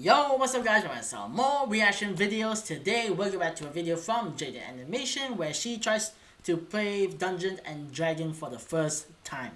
Yo, what's up guys, we're some more reaction videos. Today we're going back to a video from Jaiden Animation where she tries to play Dungeons and Dragons for the first time.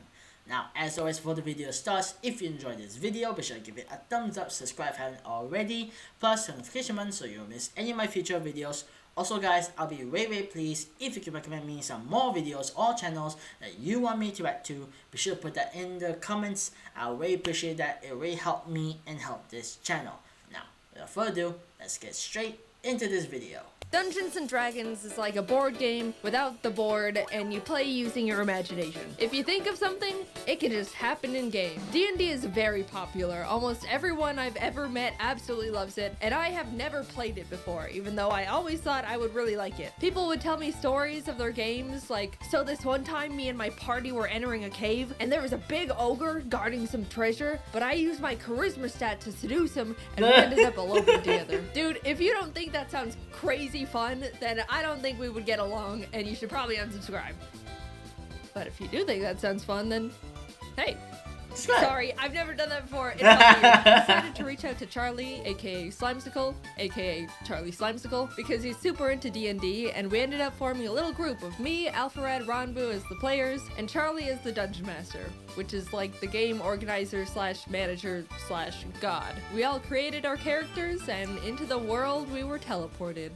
Now, as always, before the video starts, if you enjoyed this video, be sure to give it a thumbs up, subscribe if you haven't already, plus notification button so you don't miss any of my future videos. Also guys, I'll be way pleased if you can recommend me some more videos or channels that you want me to react to. Be sure to put that in the comments. I really appreciate that. It really helped me and helped this channel. Now, without further ado, let's get straight into this video. Dungeons and Dragons is like a board game without the board, and you play using your imagination. If you think of something, it can just happen in game. D&D is very popular. Almost everyone I've ever met absolutely loves it, and I have never played it before, even though I always thought I would really like it. People would tell me stories of their games, like, so this one time me and my party were entering a cave, and there was a big ogre guarding some treasure, but I used my charisma stat to seduce him, and we ended up eloping together. Dude, if you don't think that sounds crazy fun, then I don't think we would get along, and you should probably unsubscribe. But if you do think that sounds fun, then hey. Sorry, I've never done that before. It's not weird. I decided to reach out to Charlie, aka Slimesicle, aka Charlie Slimesicle, because he's super into D&D, and we ended up forming a little group of me, Alpharad, Ronbu as the players, and Charlie as the Dungeon Master, which is like the game organizer slash manager slash god. We all created our characters, and into the world we were teleported.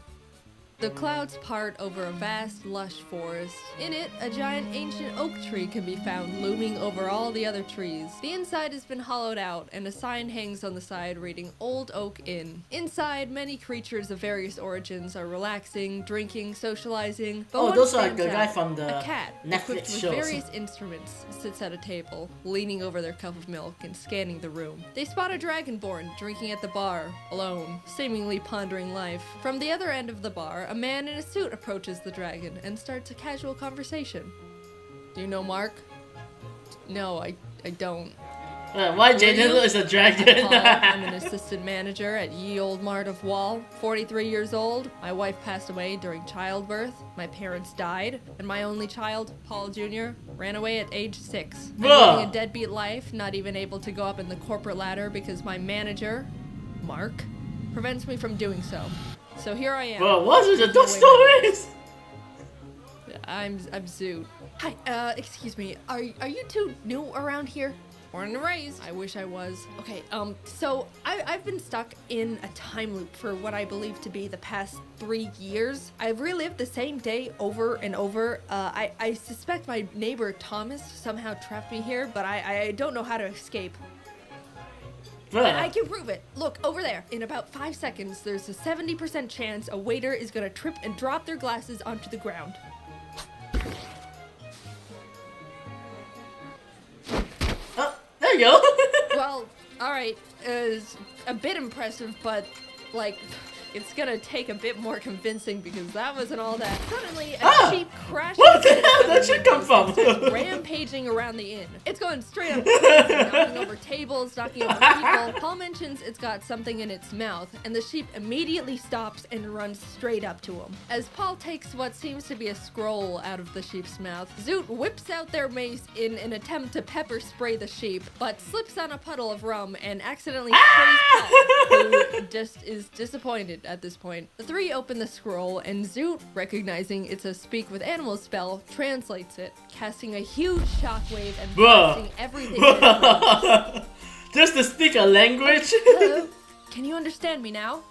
The clouds part over a vast, lush forest. In it, a giant ancient oak tree can be found looming over all the other trees. The inside has been hollowed out, and a sign hangs on the side reading Old Oak Inn. Inside, many creatures of various origins are relaxing, drinking, socializing. But oh, those are like the guy from the a cat, Netflix equipped with shows. various instruments, sits at a table, leaning over their cup of milk and scanning the room. They spot a dragonborn drinking at the bar, alone, seemingly pondering life. From the other end of the bar, a man in a suit approaches the dragon and starts a casual conversation. Do you know Mark? No, I don't. Why Jaiden is a dragon? I'm an assistant manager at Ye Old Mart of Wall, 43 years old. My wife passed away during childbirth. My parents died, and my only child, Paul Jr., ran away at age 6. I'm living a deadbeat life, not even able to go up in the corporate ladder because my manager, Mark, prevents me from doing so. So here I am. Bro, what are the stories? I'm Zoot. Hi, excuse me. Are you two new around here? Born and raised. I wish I was. Okay, so I've been stuck in a time loop for what I believe to be the past 3 years. I've relived the same day over and over. I suspect my neighbor Thomas somehow trapped me here, but I don't know how to escape. I can prove it. Look, over there. In about 5 seconds, there's a 70% chance a waiter is gonna trip and drop their glasses onto the ground. Oh, there you go. Well, alright, it's a bit impressive, but, like, it's gonna take a bit more convincing because that wasn't all that. Suddenly, a sheep crashes. What the hell did that shit come from? Rampaging around the inn. It's going straight up, knocking over tables, knocking over people. Paul mentions it's got something in its mouth, and the sheep immediately stops and runs straight up to him. As Paul takes what seems to be a scroll out of the sheep's mouth, Zoot whips out their mace in an attempt to pepper spray the sheep, but slips on a puddle of rum and accidentally sprays Paul, who just is disappointed at this point. The three open the scroll, and Zoot, recognizing it's a speak with animals spell, translates it, casting a huge shockwave and blasting everything in its way. Just to speak a language? Hello? Can you understand me now?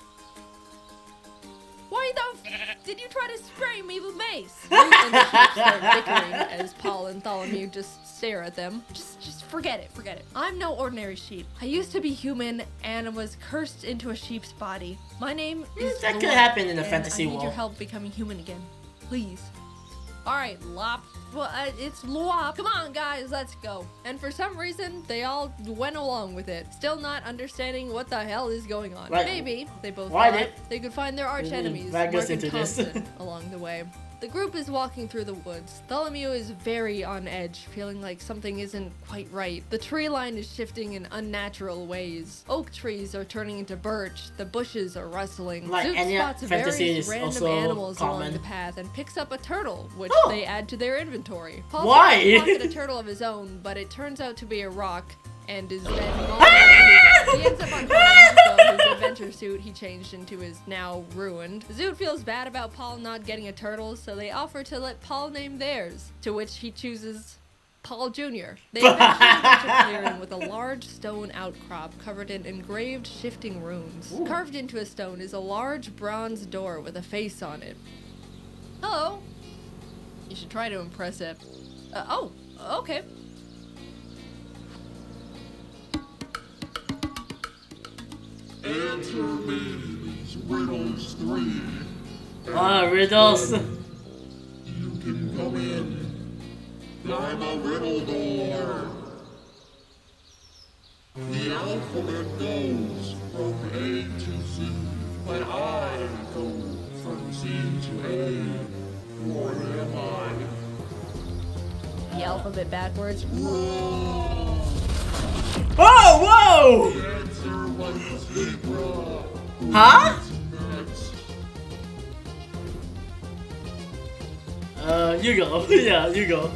Why the f did you try to spray me with mace? Zoot and the sheep start bickering as Paul and Tholomew just stare at them. Just forget it, forget it. I'm no ordinary sheep. I used to be human and was cursed into a sheep's body. My name is That could Lop, happen in the and fantasy I need world. your help becoming human again. Please. Alright, Lop. Well, it's Lop. Come on, guys, let's go. And for some reason, they all went along with it, still not understanding what the hell is going on. Right. Maybe they both Why thought they could find their arch enemies, drag Mark us and into this. Thompson, along the way. The group is walking through the woods. Tholomew is very on edge, feeling like something isn't quite right. The tree line is shifting in unnatural ways. Oak trees are turning into birch. The bushes are rustling. Like Zoot any spots fantasy various is random also animals along common. the path and picks up a turtle, which Oh. they add to their inventory. Paul Why? tries to pocket a turtle of his own, but it turns out to be a rock and is then mauled by the beaver. He ends up unconscious, though his adventure spider suit he changed into is now ruined. Zoot feels bad about Paul not getting a turtle, so they offer to let Paul name theirs, to which he chooses Paul Jr. They eventually reach a clearing with a large stone outcrop covered in engraved shifting runes. Ooh. Carved into a stone is a large bronze door with a face on it. Hello. You should try to impress it. Oh, okay. Answer me these riddles 3. Riddles. You can come in. I'm a riddle door. The alphabet goes from A to Z, but I go from Z to A. What am The alphabet backwards. Wrong. Oh, whoa! The answer was zebra. Huh? Next. You go. Yeah, you go.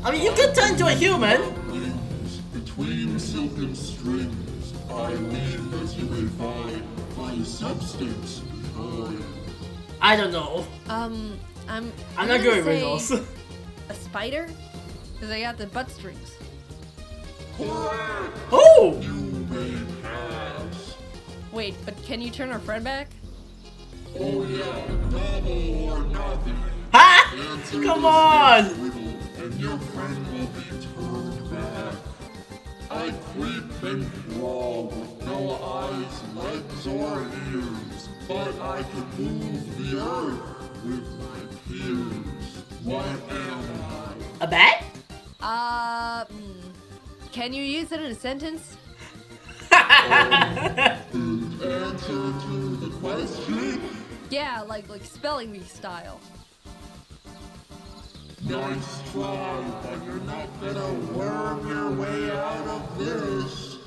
I mean, you could turn into a human. Wings between silken strings, I weave as you may find my substance behind. I don't know. I'm I'm gonna not good at say riddles. a spider? Because I got the butt strings. Correct! Oh! You may pass. Wait, but can you turn our friend back? Oh yeah, double or nothing. Ha! Answer Come this on! next riddle, and your friend will be turned back. I creep and crawl with no eyes, legs, or ears, but I can move the earth with my peers. What am A bat? Can you use it in a sentence? I? In answer to the question, Yeah, like spelling bee style. nice try, but you're not gonna worm your way out of this.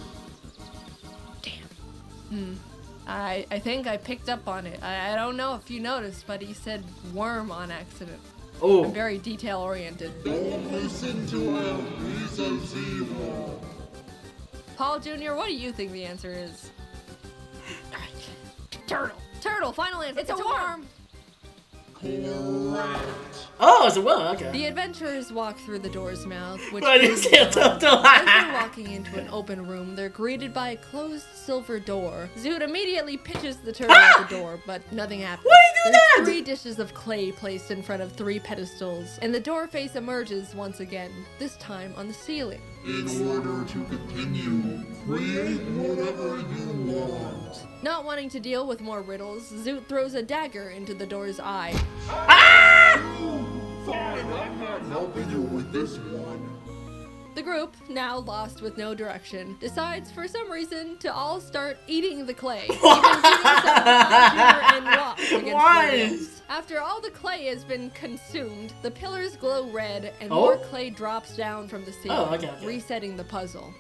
Damn. I think I picked up on it. I don't know if you noticed, but he said worm on accident. I'm Oh. very detail oriented. Don't listen to him, he's a zero. Paul Jr., what do you think the answer is? Turtle. Turtle, final answer. It's a worm. Correct. Oh, it's a worm. Okay. The adventurers walk through the door's mouth, which But you closes see a behind them. turtle. As they're walking into an open room, they're greeted by a closed silver door. Zoot immediately pitches the turtle at the door, but nothing happens. Why do you do There's that? 3 dishes of clay placed in front of 3 pedestals, and the door face emerges once again, this time on the ceiling. In order to continue, create whatever you want. Not wanting to deal with more riddles, Zoot throws a dagger into the door's eye. Fine, I'm not helping you with this one. The group, now lost with no direction, decides for some reason to all start eating the clay. Even Zoot himself, Junior, and Wop against Why? their wills. After all the clay has been consumed, the pillars glow red and Oh? more clay drops down from the ceiling, Oh, okay. resetting the puzzle.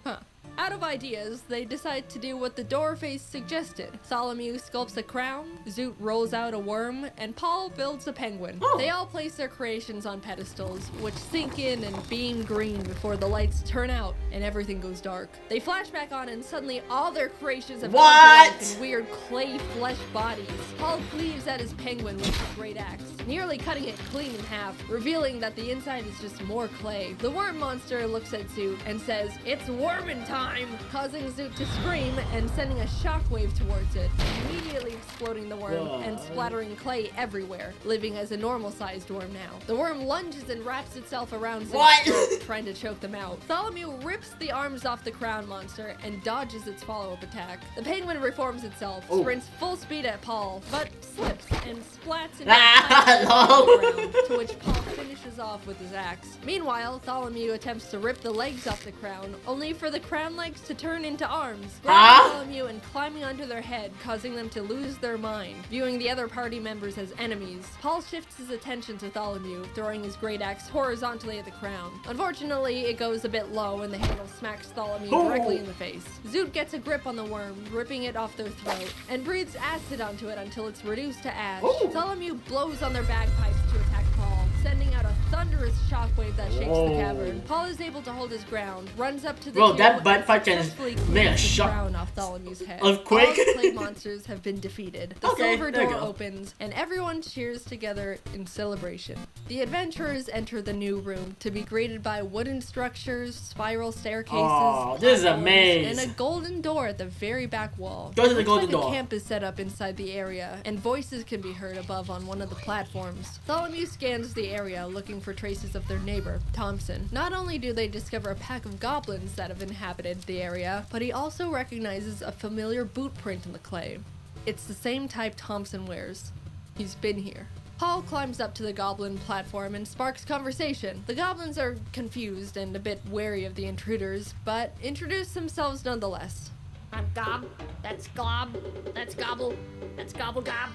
Huh. Out of ideas, they decide to do what the door face suggested. Solomew sculpts a crown, Zoot rolls out a worm, and Paul builds a penguin. Oh. They all place their creations on pedestals, which sink in and beam green before the lights turn out and everything goes dark. They flash back on and suddenly all their creations have come to What? life in weird clay flesh bodies. Paul cleaves at his penguin with his great axe, nearly cutting it clean in half, revealing that the inside is just more clay. The worm monster looks at Zoot and says, "It's wormin' time!" causing Zoot to scream and sending a shockwave towards it, immediately exploding the worm and splattering clay everywhere, living as a normal-sized worm now. The worm lunges and wraps itself around Zoot's What? throat, trying to choke them out. Solomew rips the arms off the crown monster and dodges its follow-up attack. The penguin reforms itself, Oh. sprints full speed at Paul, but slips and splats into Lol. the ground, to which Paul finishes off with his axe. Meanwhile, Solomew attempts to rip the legs off the crown, only for the crown legs to turn into arms, grabbing Solomew and climbing onto their head, causing them to lose their mind. Viewing the other party members as enemies, Paul shifts his attention to Solomew, throwing his great axe horizontally at the crown. Unfortunately, it goes a bit low and the handle smacks Solomew directly in the face. Zoot gets a grip on the worm, ripping it off their throat, and breathes acid onto it until it's reduced to ash. Oh. Solomew blows on their bagpipes to attack Paul, sending out a thunderous shockwave that shakes Whoa. the cavern. Paul is able to hold his ground, runs up to the Bro, two, that butt and fight can successfully make a clears the shock- crown off Tholomew's head. Earthquake? All the clay monsters have been defeated. The Okay, silver there you door go. opens, and everyone cheers together in celebration. The adventurers enter the new room to be greeted by wooden structures, spiral staircases, Oh, this is a platforms, maze. and a golden door at the very back wall. Go to the Looks golden like door. A camp is set up inside the area, and voices can be heard above on one of the platforms. Tholomew scans the area looking for traces of their neighbor, Thompson. Not only do they discover a pack of goblins that have inhabited the area, but he also recognizes a familiar boot print in the clay. It's the same type Thompson wears. He's been here. Paul climbs up to the goblin platform and sparks conversation. The goblins are confused and a bit wary of the intruders, but introduce themselves nonetheless. I'm Gob, that's Glob, that's Gobble, that's Gobble Gob,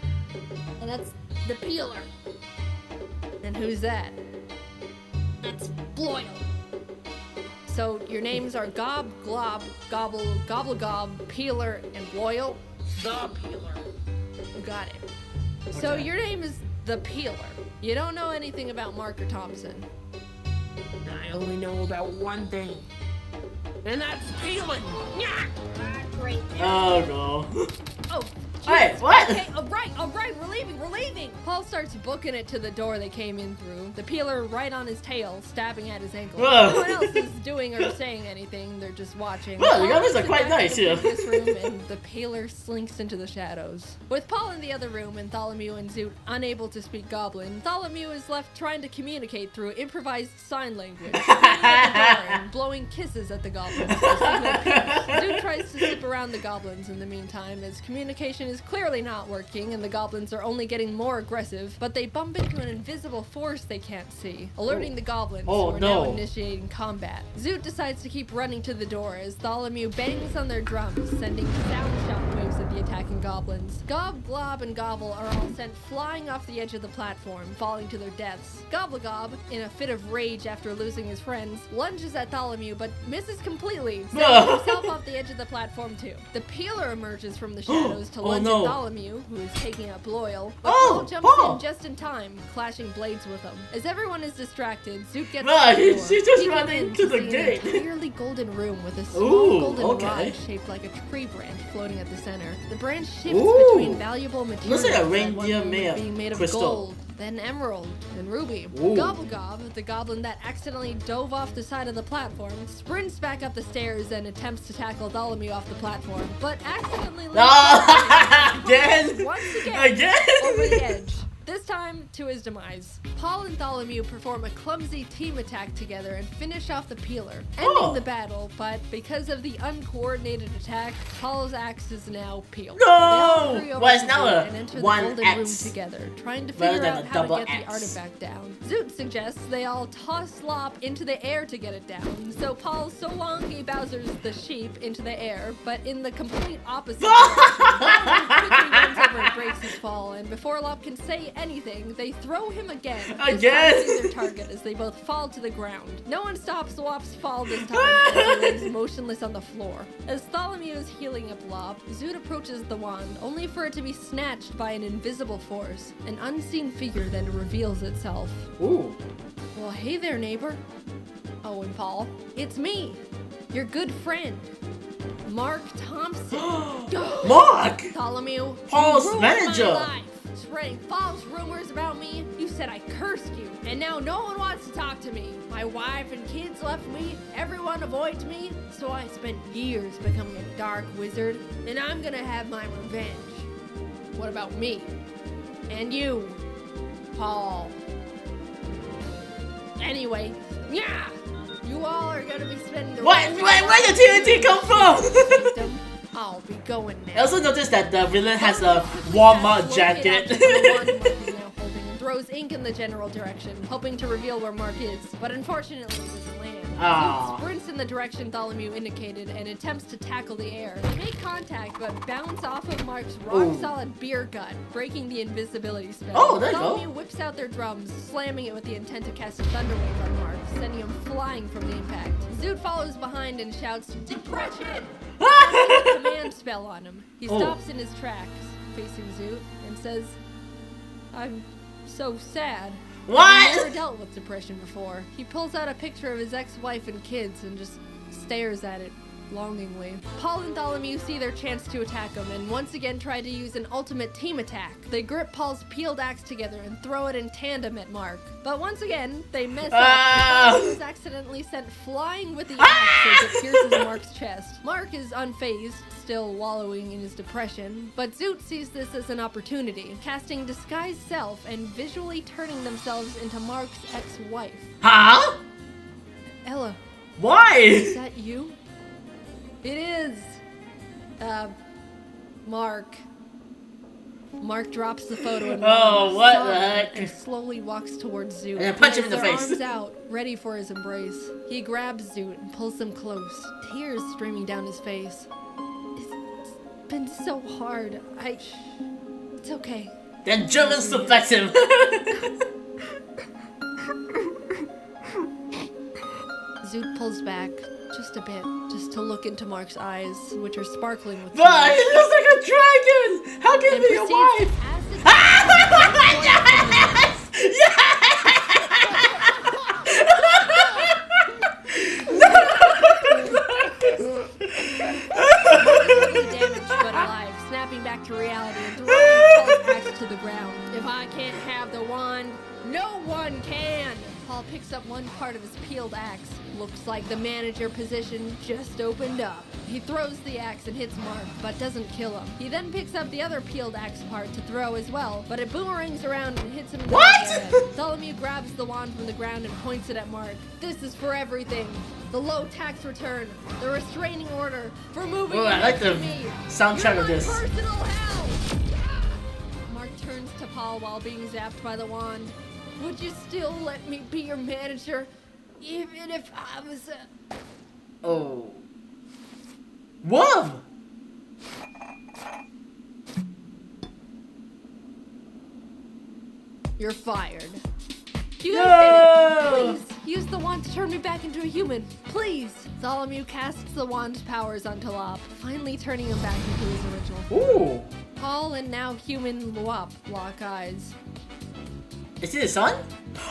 and that's the Peeler, And who's that? that's Bloyle. So your names are Gob, Glob, Gobble, Gobble Gob, Peeler, and Bloyle? The Peeler. You got it. So Okay. your name is the Peeler. You don't know anything about Mark or Thompson. I only know about one thing, and that's peeling. Yeah. Great. Oh no. Oh, Hey, what? okay, all right, we're leaving. Paul starts booking it to the door they came in through. The Peeler right on his tail, stabbing at his ankle. Whoa. No one else is doing or saying anything, they're just watching. Well, the Paul others are moves quite back to nice the here. previous room, and the Peeler slinks into the shadows. With Paul in the other room and Tholomew and Zoot unable to speak Goblin, Tholomew is left trying to communicate through improvised sign language, pointing at the door and blowing kisses at the goblins. to signal peace. Zoot tries to slip around the goblins in the meantime, as communication is clearly not working and the goblins are only getting more aggressive, but they bump into an invisible force they can't see, alerting the goblins Oh, who are no. now initiating combat. Zoot decides to keep running to the door as Tholomew bangs on their drums, sending sound shockwaves at the attacking goblins. Gob, Glob, and Gobble are all sent flying off the edge of the platform, falling to their deaths. Gobblegob, in a fit of rage after losing his friends, lunges at Tholomew but misses completely, sending himself off the edge of the platform too. The Peeler emerges from the shadows to Oh, lunge no. at Tholomew, who is taking out Bloyle, but Oh, Paul jumps Paul. in just in time, clashing blades with him. As everyone is distracted, Zoot gets Right, to the door, she's just peeking running in to the see gate. An entirely golden room with a small Ooh, golden okay. rod shaped like a tree branch floating at the center. The branch shifts Ooh. between valuable materials. Looks like a at one reindeer moment made of being made of crystal. gold, then emerald, then ruby. Ooh. Gobblegob, the goblin that accidentally dove off the side of the platform, sprints back up the stairs and attempts to tackle Tholomew off the platform, but accidentally lands No! Again? once again Again? over the edge. This time to his demise. Paul and Tholomew perform a clumsy team attack together and finish off the Peeler, ending Oh. the battle, but because of the uncoordinated attack, Paul's axe is now peeled. No! They all hurry over Well, it's to now Zoot a and enter the one golden room axe together, trying to rather figure than out a how to double get the axe. artifact down. Zoot suggests they all toss Slop into the air to get it down, so Paul so long he Bowser's the sheep into the air, but in the complete opposite direction. Tholomew quickly runs over and breaks his fall, and before Lop can say anything, they throw him again. this Again? time missing their target as they both fall to the ground. No one stops Lop's fall this time as he lays motionless on the floor. As Tholomew is healing up Lop, Zoot approaches the wand, only for it to be snatched by an invisible force. An unseen figure then reveals itself. Ooh. Well, hey there, neighbor. Oh, and Paul. It's me, your good friend, Mark Thompson. Mark! Tholomew, Paul's you ruined manager. my life. Spreading false rumors about me. You said I cursed you, and now no one wants to talk to me. My wife and kids left me. Everyone avoids me. So I spent years becoming a dark wizard, and I'm gonna have my revenge. What about me? And you, Paul. Anyway, yeah, you all are gonna be spending the What? rest of your Where did lives TNT come from? victim. I'll be going now. I also noticed that the villain has a Walmart jacket. Throws ink in the general direction, hoping to reveal where Mark is, but unfortunately doesn't land. Aw. Zoot sprints in the direction Tholomew indicated and attempts to tackle the air. They make contact, but bounce off of Mark's rock-solid beer gut, breaking the invisibility spell. Oh, there you go. Tholomew whips out their drums, slamming it with the intent to cast a thunder wave on Mark, sending him flying from the impact. Zoot follows behind and shouts, "Depression!" casting a command spell on him. He Oh. stops in his tracks, facing Zoot, and says, "I'm so sad." He What? never dealt with depression before. He pulls out a picture of his ex-wife and kids and just stares at it longingly. Paul and Tholomew see their chance to attack him and once again try to use an ultimate team attack. They grip Paul's peeled axe together and throw it in tandem at Mark. But once again, they mess up and Paul is accidentally sent flying with the axe as it pierces Mark's chest. Mark is unfazed, still wallowing in his depression, but Zoot sees this as an opportunity, casting Disguise Self and visually turning themselves into Mark's ex-wife. Huh? Ella, is Why? that you? It is! Mark. Mark drops the photo and Oh, what the heck? and slowly walks towards Zoot. And then punch him in the With their face. arms out, ready for his embrace. He grabs Zoot and pulls him close, tears streaming down his face. It's been so hard. It's okay. Then German suplex him. Zoot pulls back just a bit, just to look into Mark's eyes, which are sparkling with But tears. he looks like a dragon. How can And he be your proceeds wife? to acid heavily damaged but alive, snapping back to reality and throwing Paul's axe to the ground. If I can't have the wand, no one can! Paul picks up one part of his peeled axe. Looks like the manager position just opened up. He throws the axe and hits Mark, but doesn't kill him. He then picks up the other peeled axe part to throw as well, but it boomerangs around and hits him in the What? head. Tholomew grabs the wand from the ground and points it at Mark. This is for everything. The low tax return, the restraining order, for moving Oh, I like the against me. soundtrack You're of my this. personal hell. Mark turns to Paul while being zapped by the wand. Would you still let me be your manager, even if I was a... Oh. Whoa! You're fired. You No! guys did it! Please, use the wand to turn me back into a human. Please! Tholomew casts the wand's powers onto Lop, finally turning him back into his original. Ooh. Paul and now human Lop lock eyes. Is it his son?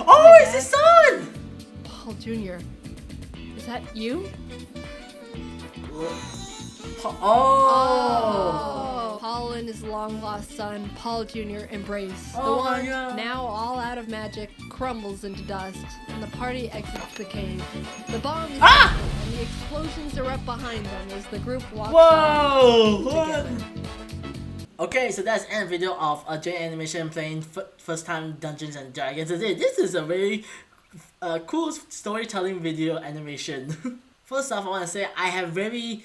Oh, it's his son! Paul Jr., is that you? Oh. Paul and his long-lost son, Paul Jr., embrace. The Oh my wand, God. now all out of magic, crumbles into dust, and the party exits the cave. The bomb is Ah! exploded, and the explosions erupt behind them as the group walks Whoa! off together. Okay, so that's the end video of Jaiden Animation playing first time Dungeons and Dragons. This is a very cool storytelling video animation. First off, I want to say I have very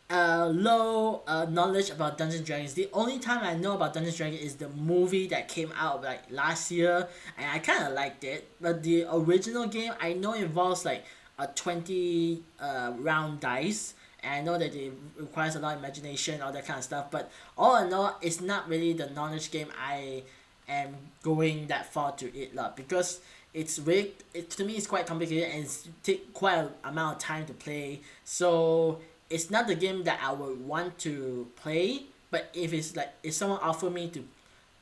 low knowledge about Dungeons and Dragons. The only time I know about Dungeons and Dragons is the movie that came out like last year, and I kind of liked it. But the original game, I know involves like a 20 round dice. And I know that it requires a lot of imagination, all that kind of stuff. But all in all, it's not really the knowledge game I am going that far to it lah, because it's really, to me, it's quite complicated and it's take quite an amount of time to play. So it's not the game that I would want to play. But if it's like, if someone offer me to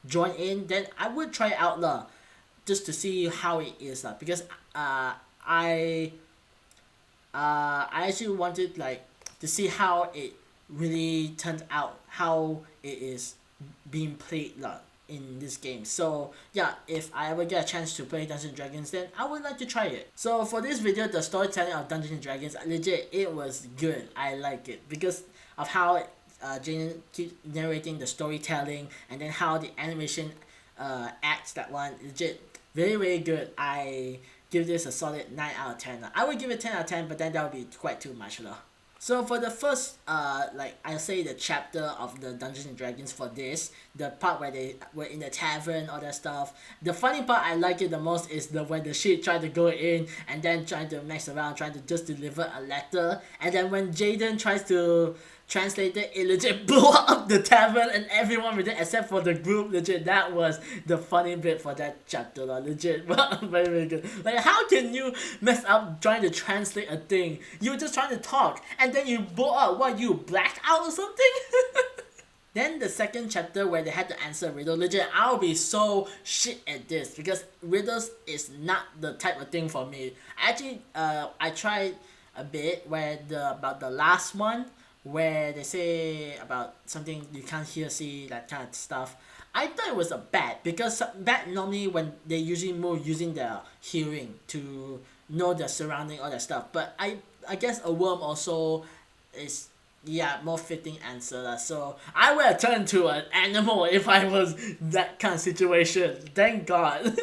join in, then I would try it out lah, just to see how it is lah. Because I actually wanted like to see how it really turned out, how it is being played lah in this game. So yeah, if I ever get a chance to play Dungeons and Dragons, then I would like to try it. So for this video, the storytelling of Dungeons and Dragons, legit, it was good. I like it because of how Jaiden keeps narrating the storytelling, and then how the animation acts that one. Legit, very very good. I give this a solid 9 out of 10 lah. I would give it 10 out of 10, but then that would be quite too much lah. So for the first, like I say, the chapter of the Dungeons and Dragons for this, the part where they were in the tavern, all that stuff. The funny part I like it the most is the when the shit tried to go in and then trying to mess around, trying to just deliver a letter, and then when Jaiden tries to translate it, it legit blew up the tavern and everyone with it except for the group. Legit, that was the funny bit for that chapter lah. Legit, very very good. Like, how can you mess up trying to translate a thing? You're just trying to talk and then you blow up. What, you blacked out or something? Then the second chapter where they had to answer riddle, legit, I'll be so shit at this because riddles is not the type of thing for me. Actually, I tried a bit where about the last one where they say about something you can't hear, see, that kind of stuff. I thought it was a bat because bat normally when they usually move using their hearing to know the surrounding all that stuff. But I guess a worm also is more fitting answer lah. So I would have turned to an animal if I was that kind of situation. Thank God.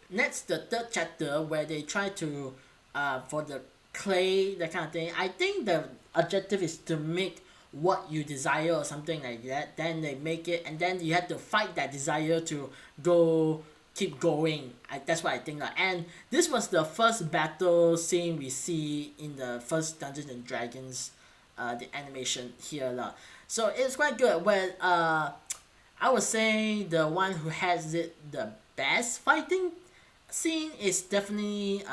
Next, the third chapter where they try to for the clay, that kind of thing. I think the objective is to make what you desire or something like that. Then they make it, and then you have to fight that desire to keep going. That's what I think lah. And this was the first battle scene we see in the first Dungeons and Dragons the animation here lah. So it's quite good. Well, I would say the one who has it the best fighting scene is definitely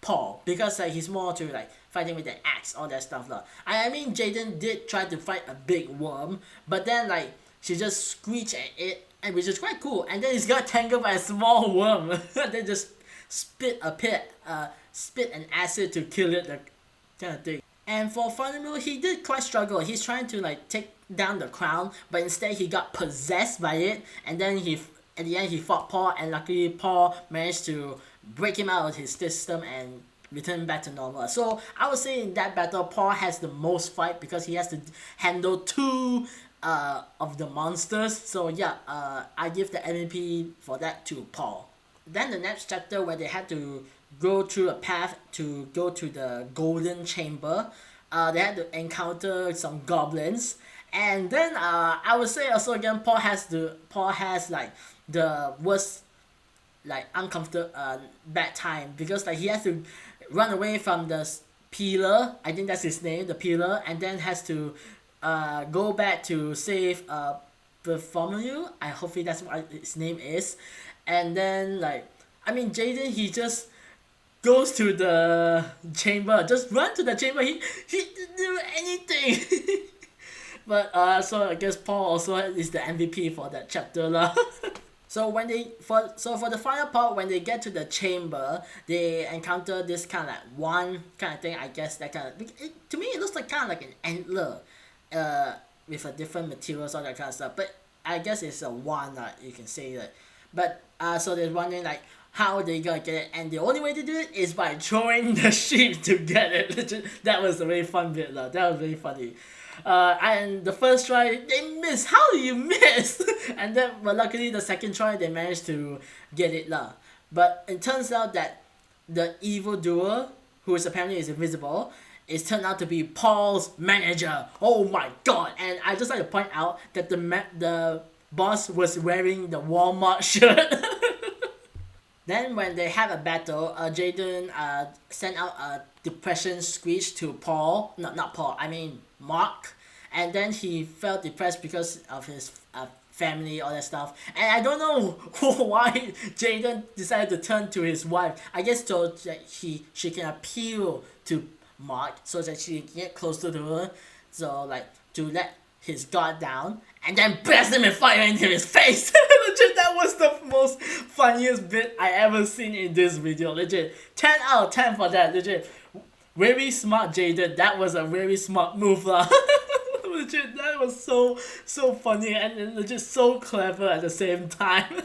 Paul, because he's more to like fighting with the axe, all that stuff lah. I mean Jaiden did try to fight a big worm, but then like she just screeched at it, and which is quite cool, and then he's got tangled by a small worm. Then just spit an acid to kill it, that kind of thing. And for Funimil, he did quite struggle. He's trying to like take down the crown, but instead he got possessed by it, and then at the end he fought Paul, and luckily Paul managed to break him out of his system and return back to normal. So I would say in that battle, Paul has the most fight because he has to handle two of the monsters. So yeah, I give the MVP for that to Paul. Then the next chapter where they had to go through a path to go to the golden chamber, they had to encounter some goblins, and then I would say also again Paul has like the worst like uncomfortable bad time, because like he has to run away from the pillar, I think that's his name, the pillar, and then has to go back to save Bartholomew. Hopefully that's what his name is. And then like I mean Jaiden, he just goes to the chamber, just run to the chamber. He didn't do anything. But so I guess Paul also is the MVP for that chapter lah. So for the final part, when they get to the chamber, they encounter this kind of like wand kind of thing. I guess that kind of to me it looks like kind of like an antler, with a different materials, all that kind of stuff. But I guess it's a wand, you can say that. But so they're wondering like how they gonna get it, and the only way to do it is by throwing the sheep to get it. That was a very fun bit lah. That was very funny. And the first try they missed. How do you miss? And then but luckily the second try they managed to get it lah. But it turns out that the evil doer, who is apparently is invisible, is turned out to be Paul's manager. Oh my god. And I just like to point out that the boss was wearing the Walmart shirt. Then when they have a battle, Jaiden sent out a depression screech to Paul. Not Paul, I mean Mark. And then he felt depressed because of his family, all that stuff. And I don't know why Jaiden decided to turn to his wife. I guess so that she can appeal to Mark so that she can get closer to her. So like to let his guard down, and then blast him and fire into his face. Legit, that was the most funniest bit I ever seen in this video. Legit, 10 out of 10 for that. Legit, very smart Jaiden. That was a very smart move lah. Legit, that was so funny and legit so clever at the same time.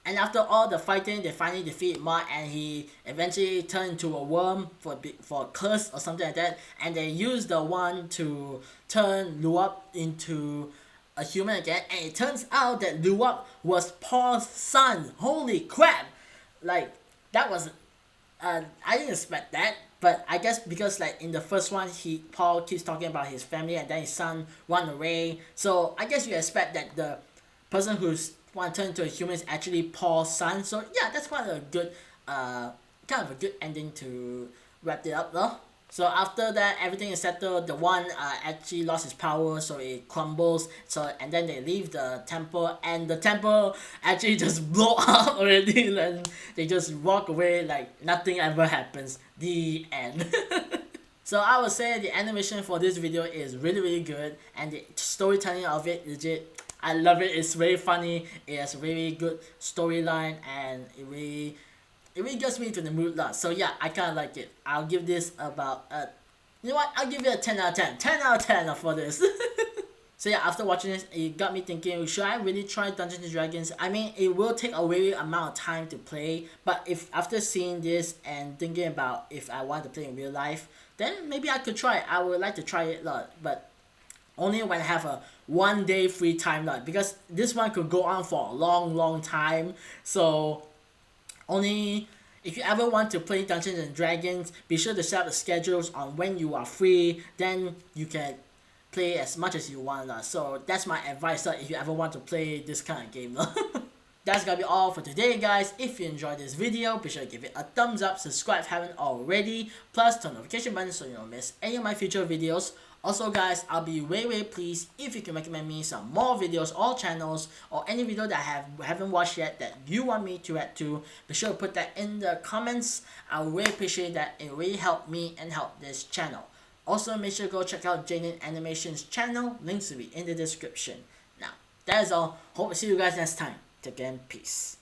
And after all the fighting, they finally defeat Mark, and he eventually turned into a worm for a curse or something like that. And they used the one to turn Luop into a human again. And it turns out that Luop was Paul's son. Holy crap! Like that was, I didn't expect that. But I guess because like in the first one, Paul keeps talking about his family, and then his son run away. So I guess you expect that the person who's want to turn into a human is actually Paul's son. So yeah, that's quite a good kind of a good ending to wrap it up though. So after that, everything is settled. The one actually lost his power, so it crumbles. So and then they leave the temple, and the temple actually just blow up already, and they just walk away like nothing ever happens. The end. So I would say the animation for this video is really good, and the storytelling of it, legit, I love it. It's very funny. It has a very good storyline, and it really gets me into the mood lot. So yeah, I kind of like it. I'll give this about you know what? I'll give it a 10 out of 10. 10 out of 10 for this. So yeah, after watching this, it got me thinking, should I really try Dungeons and Dragons? I mean, it will take a very amount of time to play, but if after seeing this and thinking about if I want to play in real life, then maybe I could try it. I would like to try it, but only when I have a 1 day free time, because this one could go on for a long time. So only if you ever want to play Dungeons and Dragons, be sure to set up the schedules on when you are free, then you can play as much as you want. So that's my advice if you ever want to play this kind of game. That's gonna be all for today, guys. If you enjoyed this video, be sure to give it a thumbs up, subscribe if you haven't already, plus turn notification button so you don't miss any of my future videos. Also guys, I'll be way pleased if you can recommend me some more videos or channels or any video that I haven't watched yet that you want me to react to. Be sure to put that in the comments. I really appreciate that. It really helped me and helped this channel. Also make sure to go check out Jaiden Animation's channel. Links will be in the description. Now, that is all. Hope to see you guys next time. Take care and peace.